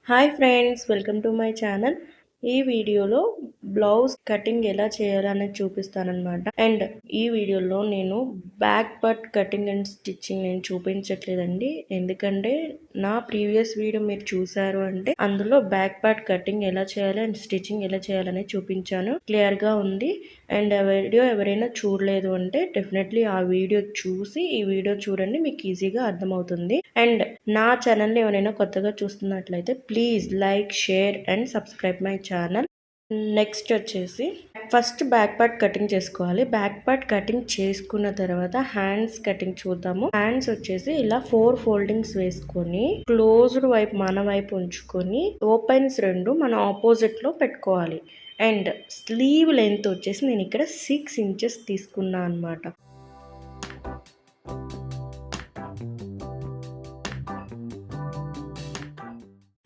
Hi friends, welcome to my channel. ఈ వీడియోలో blouse cutting ఎలా చేయాలనేది చూపిస్తానన్నమాట. అండ్ ఈ వీడియోలో నేను back part cutting and stitching నేను చూపించట్లేదండి. ఎందుకంటే నా ప్రీవియస్ వీడియో మీరు చూసారు అంటే అందులో బ్యాక్ పార్ట్ కటింగ్ ఎలా చేయాలి అండ్ స్టిచ్చింగ్ ఎలా చేయాలనేది చూపించాను. క్లియర్ గా ఉంది. అండ్ ఆ వీడియో ఎవరైనా చూడలేదు అంటే డెఫినెట్లీ ఆ వీడియో చూసి ఈ వీడియో చూడండి, మీకు ఈజీగా అర్థమవుతుంది. అండ్ నా ఛానల్ని ఎవరైనా కొత్తగా చూస్తున్నట్లయితే please like, share and subscribe my channel. Next వచ్చేసి ఫస్ట్ బ్యాక్ పార్ట్ కటింగ్ చేసుకోవాలి. బ్యాక్ పార్ట్ కటింగ్ చేసుకున్న తర్వాత హ్యాండ్స్ కటింగ్ చూద్దాము. హ్యాండ్స్ వచ్చేసి ఇలా 4 ఫోల్డింగ్స్ వేసుకొని క్లోజ్డ్ వైపు మన వైపు ఉంచుకొని ఓపెన్స్ 2 మన ఆపోజిట్ లో పెట్టుకోవాలి. అండ్ స్లీవ్ లెంత్ వచ్చేసి నేను ఇక్కడ 6 ఇంచెస్ తీసుకున్నా అనమాట.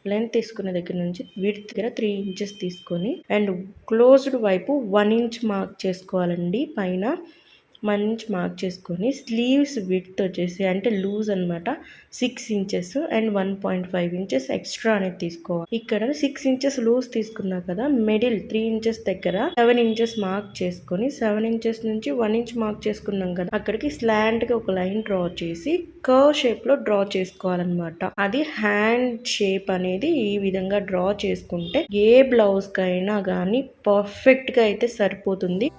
లెంత్ తీసుకున్న దగ్గర నుంచి వీటి దగ్గర 3 ఇంచెస్ తీసుకొని అండ్ క్లోజ్డ్ వైపు 1 ఇంచ్ మార్క్ చేసుకోవాలండి. పైన 1 ఇంచ్ మార్క్ చేసుకొని స్లీవ్స్ విడ్త్ వచ్చేసి అంటే లూజ్ అనమాట 6 ఇంచెస్ అండ్ 1.5 ఇంచెస్ ఎక్స్ట్రా అనేది తీసుకోవాలి. ఇక్కడ 6 ఇంచెస్ లూజ్ తీసుకున్నా కదా, మిడిల్ 3 ఇంచెస్ దగ్గర 7 ఇంచెస్ మార్క్ చేసుకొని 7 ఇంచెస్ నుంచి 1 ఇంచ్ మార్క్ చేసుకున్నాం కదా, అక్కడికి స్లాంట్ గా ఒక లైన్ డ్రా చేసి కర్వ్ షేప్ లో డ్రా చేసుకోవాలన్నమాట. అది హ్యాండ్ షేప్ అనేది ఈ విధంగా డ్రా చేసుకుంటే ఏ బ్లౌజ్ కైనా కానీ పర్ఫెక్ట్ గా అయితే సరిపోతుంది.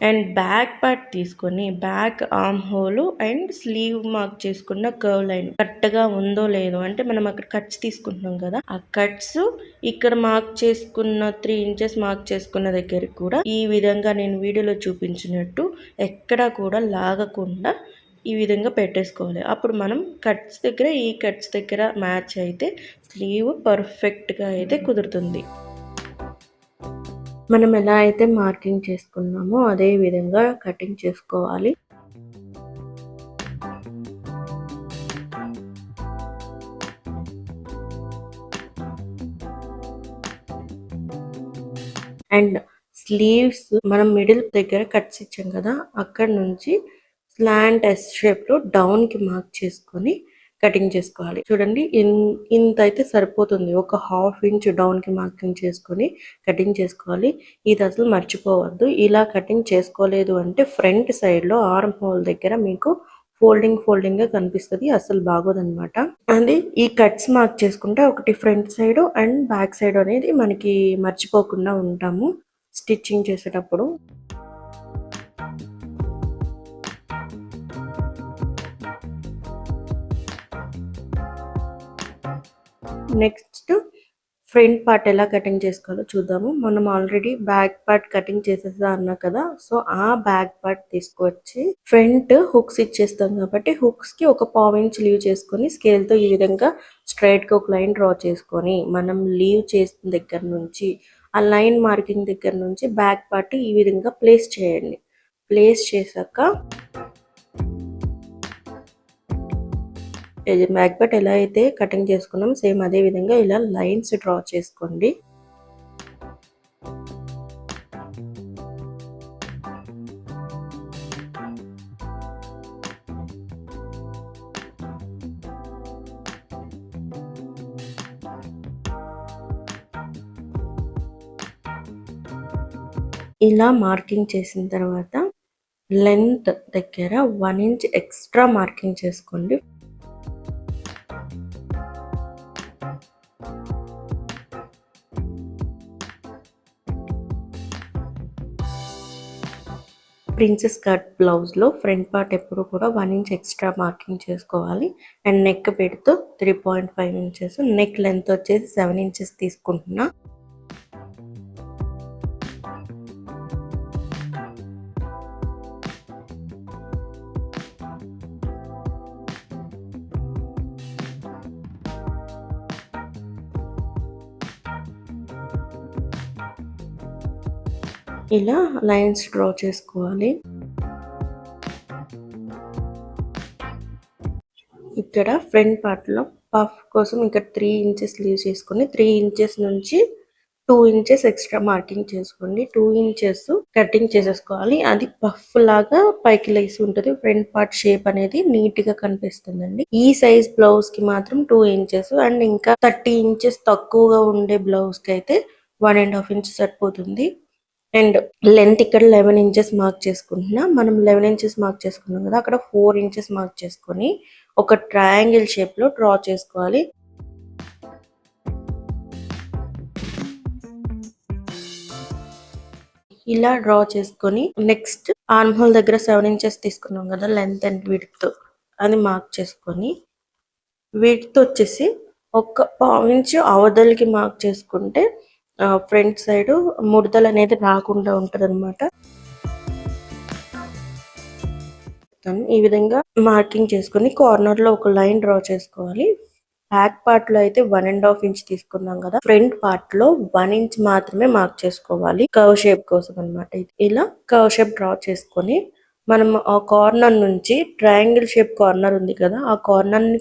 అండ్ బ్యాక్ పార్ట్ తీసుకొని back arm whole and slew mark చేసుకున్న కర్వ్ లైన్ కరెక్ట్గా ఉందో లేదో అంటే మనం అక్కడ కట్స్ తీసుకుంటున్నాం కదా, ఆ కట్స్ ఇక్కడ మార్క్ చేసుకున్న 3 ఇంచెస్ మార్క్ చేసుకున్న దగ్గరికి కూడా ఈ విధంగా నేను వీడియోలో చూపించినట్టు ఎక్కడా కూడా లాగకుండా ఈ విధంగా పెట్టేసుకోవాలి. అప్పుడు మనం కట్స్ దగ్గర ఈ కట్స్ దగ్గర మ్యాచ్ అయితే స్లీవ్ పర్ఫెక్ట్గా అయితే కుదురుతుంది. మనం ఎలా అయితే మార్కింగ్ చేసుకున్నామో అదే విధంగా కటింగ్ చేసుకోవాలి. అండ్ స్లీవ్స్ మనం మిడిల్ దగ్గర కట్స్ ఇచ్చాం కదా, అక్కడ నుంచి స్లాంట్ ఎస్ షేప్ లో డౌన్ కి మార్క్ చేసుకొని కటింగ్ చేసుకోవాలి. చూడండి, ఇంత అయితే సరిపోతుంది. ఒక 1/2 ఇంచ్ డౌన్ కి మార్కింగ్ చేసుకొని కటింగ్ చేసుకోవాలి. ఇది అసలు మర్చిపోవద్దు. ఇలా కటింగ్ చేసుకోలేదు అంటే ఫ్రంట్ సైడ్ లో ఆర్మ్ హోల్ దగ్గర మీకు ఫోల్డింగ్ గా కనిపిస్తుంది, అసలు బాగోదన్నమాట. అది ఈ కట్స్ మార్క్ చేసుకుంటే ఒకటి front side and back side అనేది మనకి మర్చిపోకుండా ఉంటాము స్టిచ్చింగ్ చేసేటప్పుడు. నెక్స్ట్ ఫ్రంట్ పార్ట్ ఎలా కటింగ్ చేసుకోవాలో చూద్దాము. మనం ఆల్రెడీ బ్యాక్ పార్ట్ కటింగ్ చేసేసా అన్నా కదా, సో ఆ బ్యాక్ పార్ట్ తీసుకొచ్చి ఫ్రంట్ హుక్స్ ఇచ్చేస్తాం కాబట్టి హుక్స్ కి ఒక 1/4 ఇంచ్ లీవ్ చేసుకొని స్కేల్ తో ఈ విధంగా స్ట్రైట్ గా ఒక లైన్ డ్రా చేసుకొని మనం లీవ్ చేసిన దగ్గర నుంచి ఆ లైన్ మార్కింగ్ దగ్గర నుంచి బ్యాక్ పార్ట్ ఈ విధంగా ప్లేస్ చేయండి. ప్లేస్ చేశాక బ్యాక్ పార్ట్ ఎలా అయితే కటింగ్ చేసుకున్నాం సేమ్ అదే విధంగా ఇలా లైన్స్ డ్రా చేసుకోండి. ఇలా మార్కింగ్ చేసిన తర్వాత లెంత్ దగ్గర 1 ఇంచ్ ఎక్స్ట్రా మార్కింగ్ చేసుకోండి. ప్రిన్సెస్ కట్ బ్లౌజ్ లో ఫ్రంట్ పార్ట్ ఎప్పుడు కూడా 1 ఇంచ్ ఎక్స్ట్రా మార్కింగ్ చేసుకోవాలి. అండ్ నెక్ పెడుతూ 3.5 ఇంచెస్, నెక్ లెంత్ వచ్చేసి 7 ఇంచెస్ తీసుకుంటున్నా. ఇలా లైన్స్ డ్రా చేసుకోవాలి. ఇక్కడ ఫ్రంట్ పార్ట్ లో పఫ్ కోసం ఇక్కడ 3 ఇంచెస్ లీవ్ చేసుకొని 3 ఇంచెస్ నుంచి 2 ఇంచెస్ ఎక్స్ట్రా మార్కింగ్ చేసుకోండి. 2 ఇంచెస్ కటింగ్ చేసేసుకోవాలి. అది పఫ్ లాగా పైకి లేసి ఉంటుంది. ఫ్రంట్ పార్ట్ షేప్ అనేది నీట్ గా కనిపిస్తుందండి. ఈ సైజ్ బ్లౌజ్ కి మాత్రం 2 ఇంచెస్ అండ్ ఇంకా 30 ఇంచెస్ తక్కువగా ఉండే బ్లౌజ్ కి అయితే 1.5 ఇంచ్ సరిపోతుంది. అండ్ లెంత్ ఇక్కడ 11 ఇంచెస్ మార్క్ చేసుకుంటున్నా. మనం 11 ఇంచెస్ మార్క్ చేసుకున్నాం కదా, అక్కడ 4 ఇంచెస్ మార్క్ చేసుకొని ఒక ట్రయాంగిల్ షేప్ లో డ్రా చేసుకోవాలి. ఇలా డ్రా చేసుకొని నెక్స్ట్ ఆర్మ్ హోల్ దగ్గర 7 ఇంచెస్ తీసుకున్నాం కదా, లెంత్ అండ్ విడ్త్ అది మార్క్ చేసుకొని విడ్త్ వచ్చేసి ఒక పావించ్ అవతలకి మార్క్ చేసుకుంటే ఫ్రంట్ సైడ్ ముడతలు అనేది రాకుండా ఉంటది అనమాట. ఈ విధంగా మార్కింగ్ చేసుకొని కార్నర్ లో ఒక లైన్ డ్రా చేసుకోవాలి. బ్యాక్ పార్ట్ లో అయితే 1.5 ఇంచ్ తీసుకున్నాం కదా, ఫ్రంట్ పార్ట్ లో 1 ఇంచ్ మాత్రమే మార్క్ చేసుకోవాలి కర్వ్ షేప్ కోసం అనమాట. ఇలా కర్వ్ షేప్ డ్రా చేసుకొని మనం ఆ కార్నర్ నుంచి ట్రయాంగిల్ షేప్ కార్నర్ ఉంది కదా, ఆ కార్నర్ ని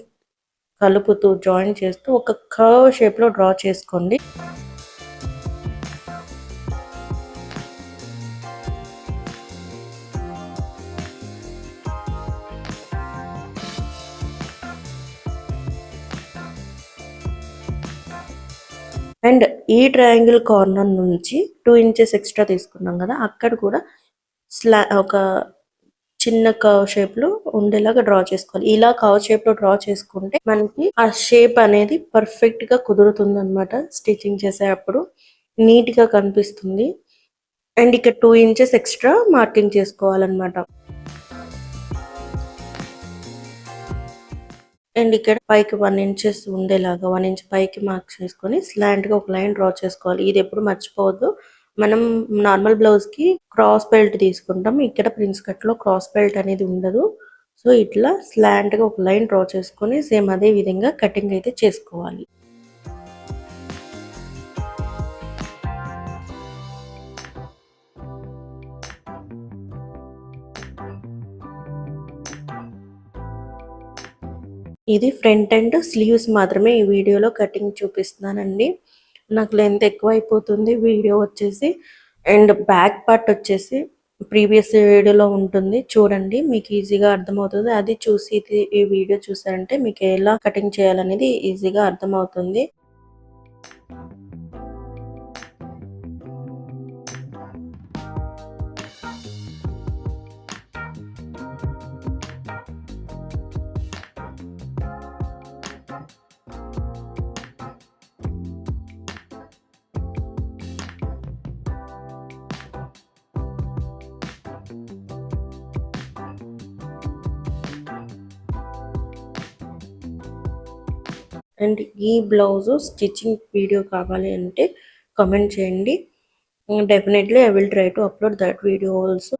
కలుపుతూ జాయిన్ చేస్తూ ఒక కర్వ్ షేప్ లో డ్రా చేసుకోండి. అండ్ ఈ ట్రయాంగిల్ కార్నర్ నుంచి 2 ఇంచెస్ ఎక్స్ట్రా తీసుకున్నాం కదా, అక్కడ కూడా ఒక చిన్న కర్వ్ షేప్ లో ఉండేలాగా డ్రా చేసుకోవాలి. ఇలా కర్వ్ షేప్ లో డ్రా చేసుకుంటే మనకి ఆ షేప్ అనేది పర్ఫెక్ట్ గా కుదురుతుంది అనమాట. స్టిచ్చింగ్ చేసేటప్పుడు నీట్ గా కనిపిస్తుంది. అండ్ ఇక్కడ 2 ఇంచెస్ ఎక్స్ట్రా మార్కింగ్ చేసుకోవాలన్నమాట. అండ్ ఇక్కడ పైకి 1 ఇంచెస్ ఉండేలాగా 1 ఇంచ్ పైకి మార్క్ చేసుకొని స్లాంట్ గా ఒక లైన్ డ్రా చేసుకోవాలి. ఇది ఎప్పుడు మర్చిపోవద్దు. మనం నార్మల్ బ్లౌజ్ కి క్రాస్ బెల్ట్ తీసుకుంటాం, ఇక్కడ ప్రిన్స్ కట్ లో క్రాస్ బెల్ట్ అనేది ఉండదు. సో ఇట్లా స్లాంట్ గా ఒక లైన్ డ్రా చేసుకొని సేమ్ అదే విధంగా కటింగ్ అయితే చేసుకోవాలి. ఇది ఫ్రంట్ అండ్ స్లీవ్స్ మాత్రమే ఈ వీడియోలో కటింగ్ చూపిస్తున్నానండి. నాకు లెంత్ ఎక్కువ అయిపోతుంది వీడియో వచ్చేసి. అండ్ బ్యాక్ పార్ట్ వచ్చేసి ప్రీవియస్ వీడియోలో ఉంటుంది, చూడండి మీకు ఈజీగా అర్థమవుతుంది. అది చూసి ఈ వీడియో చూసారంటే మీకు ఎలా కటింగ్ చేయాలనేది ఈజీగా అర్థమవుతుంది. అండ్ ఈ బ్లౌజ్ స్టిచ్చింగ్ వీడియో కావాలి అంటే కామెంట్ చేయండి. Definitely I will try to upload that video also.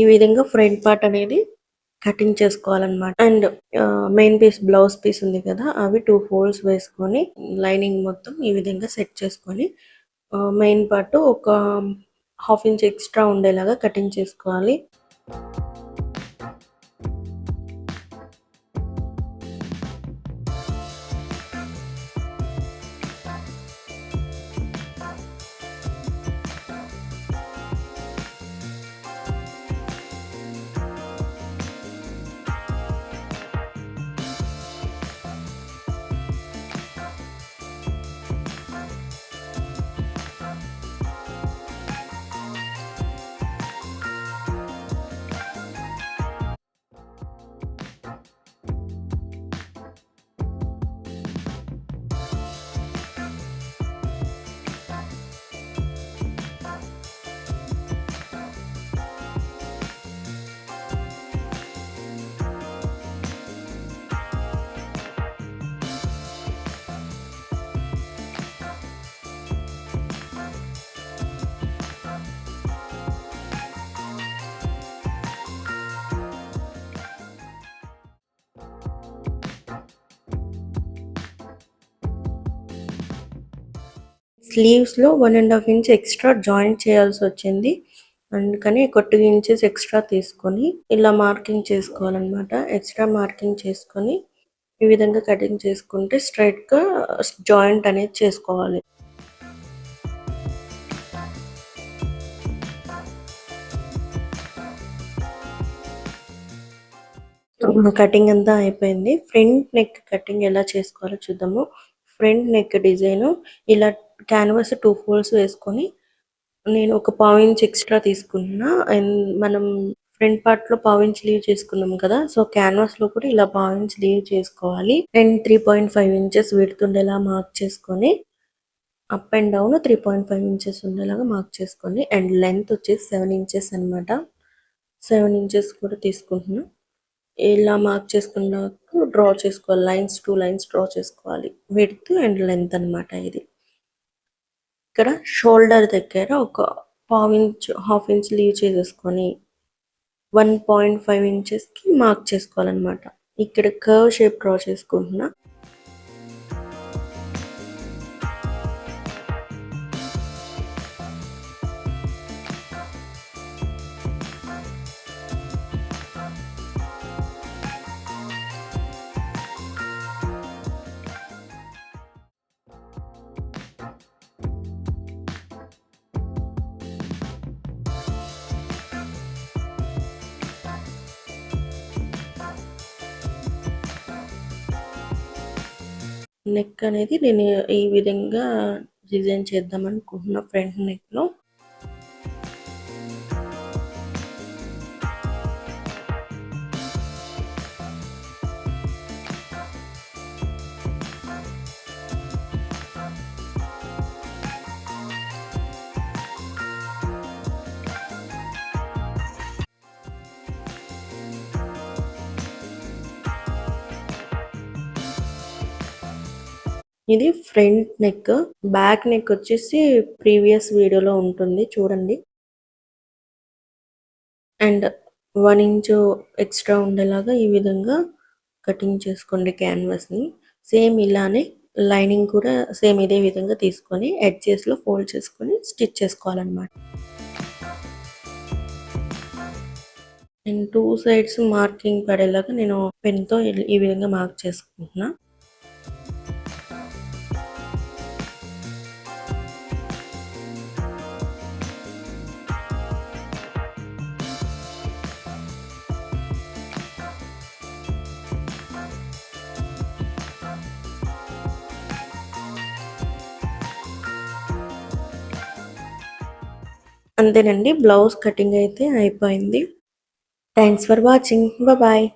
ఈ విధంగా ఫ్రంట్ పార్ట్ అనేది కటింగ్ చేసుకోవాలన్నమాట. And main piece blouse piece ఉంది కదా, అవి 2 ఫోల్డ్స్ వేసుకొని లైనింగ్ మొత్తం ఈ విధంగా సెట్ చేసుకొని మెయిన్ పార్ట్ ఒక 1/2 ఇంచ్ ఎక్స్ట్రా ఉండేలాగా కటింగ్ చేసుకోవాలి. స్లీవ్స్ లో 1.5 ఇంచ్ ఎక్స్ట్రా జాయింట్ చేయాల్సి వచ్చింది. అందుకని ఒక 2 ఇంచెస్ ఎక్స్ట్రా తీసుకొని ఇలా మార్కింగ్ చేసుకోవాలన్నమాట. ఎక్స్ట్రా మార్కింగ్ చేసుకొని ఈ విధంగా కటింగ్ చేసుకుంటే స్ట్రెయిట్‌గా జాయింట్ అనేది చేసుకోవాలి. కటింగ్ అంతా అయిపోయింది. ఫ్రంట్ నెక్ కటింగ్ ఎలా చేసుకోవాలో చూద్దాము. ఫ్రంట్ నెక్ డిజైను ఇలా క్యాన్వాస్ 2 ఫోల్డ్స్ వేసుకొని నేను ఒక పావించ్ ఎక్స్ట్రా తీసుకుంటున్నా. అండ్ మనం ఫ్రంట్ పార్ట్‌లో పావించ్ లీవ్ చేసుకున్నాం కదా! సో, క్యాన్వాస్‌లో కూడా ఇలా పావించ్ లీవ్ చేసుకోవాలి. అండ్ 3.5 ఇంచెస్ విడ్త్ ఉండేలా మార్క్ చేసుకొని అప్ అండ్ డౌన్ 3.5 ఇంచెస్ ఉండేలాగా మార్క్ చేసుకొని అండ్ లెంత్ వచ్చేసి 7 ఇంచెస్ అనమాట. 7 ఇంచెస్ కూడా తీసుకుంటున్నా. ఇలా మార్క్ చేసుకున్నాక డ్రా చేసుకోవాలి. లైన్స్ 2 లైన్స్ డ్రా చేసుకోవాలి. విడ్త్ అండ్ లెంత్ అనమాట ఇది. ఇక్కడ షోల్డర్ దగ్గర ఒక పావించ్, హాఫ్ ఇంచ్ లీవ్ చేసేసుకొని 1.5 ఇంచెస్‌కి మార్క్ చేసుకోవాలనమాట. ఇక్కడ కర్వ్ షేప్ డ్రా చేసుకుంటున్నా. నెక్ అనేది నేను ఈ విధంగా డిజైన్ చేద్దాం అనుకుంటున్నా ఫ్రంట్ నెక్‌లో. ఇది ఫ్రంట్ నెక్. బ్యాక్ నెక్ వచ్చేసి ప్రీవియస్ వీడియోలో ఉంటుంది చూడండి. అండ్ 1 ఇంచు ఎక్స్ట్రా ఉండేలాగా ఈ విధంగా కటింగ్ చేసుకోండి క్యాన్వాస్‌ని. సేమ్ ఇలానే లైనింగ్ కూడా సేమ్ ఇదే విధంగా తీసుకొని ఎడ్జెస్‌లో ఫోల్డ్ చేసుకొని స్టిచ్ చేసుకోవాలన్నమాట. అండ్ 2 సైడ్స్ మార్కింగ్ పడేలాగా నేను పెన్‌తో ఈ విధంగా మార్క్ చేసుకుంటున్నా. అంతేనండి. బ్లౌజ్ కటింగ్ అయితే అయిపోయింది. Thanks for watching. బాయ్.